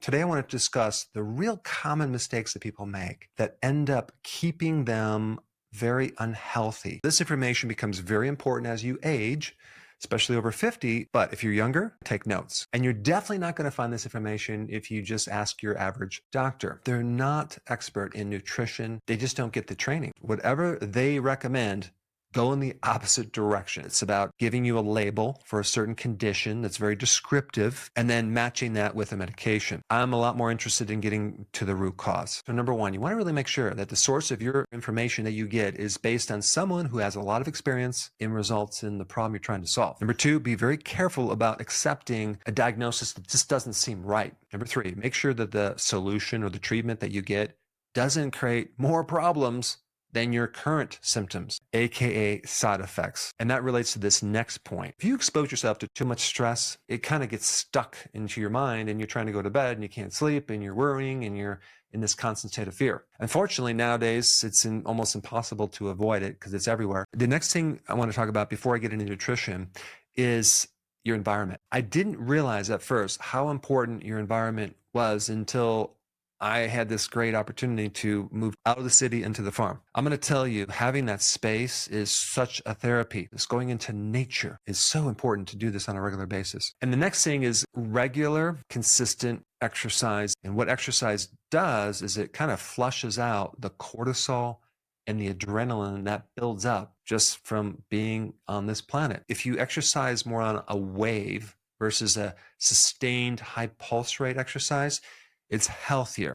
Today, I want to discuss the real common mistakes that people make that end up keeping them very unhealthy. This information becomes very important as you age, especially over 50. But if you're younger, take notes. And you're definitely not going to find this information if you just ask your average doctor. They're not expert in nutrition. They just don't get the training. Whatever they recommend, go in the opposite direction. It's about giving you a label for a certain condition that's very descriptive and then matching that with a medication. I'm a lot more interested in getting to the root cause. So number one, you want to really make sure that the source of your information that you get is based on someone who has a lot of experience in results in the problem you're trying to solve. Number two, be very careful about accepting a diagnosis that just doesn't seem right. Number three, make sure that the solution or the treatment that you get doesn't create more problems than your current symptoms, aka side effects. And that relates to this next point. If you expose yourself to too much stress, it kind of gets stuck into your mind and you're trying to go to bed and you can't sleep and you're worrying and you're in this constant state of fear. Unfortunately, nowadays, it's almost impossible to avoid it because it's everywhere. The next thing I want to talk about before I get into nutrition is your environment. I didn't realize at first how important your environment was until I had this great opportunity to move out of the city into the farm. I'm going to tell you, having that space is such a therapy. This going into nature is so important to do this on a regular basis. And the next thing is regular, consistent exercise. And what exercise does is it kind of flushes out the cortisol and the adrenaline that builds up just from being on this planet. If you exercise more on a wave versus a sustained high pulse rate exercise, it's healthier.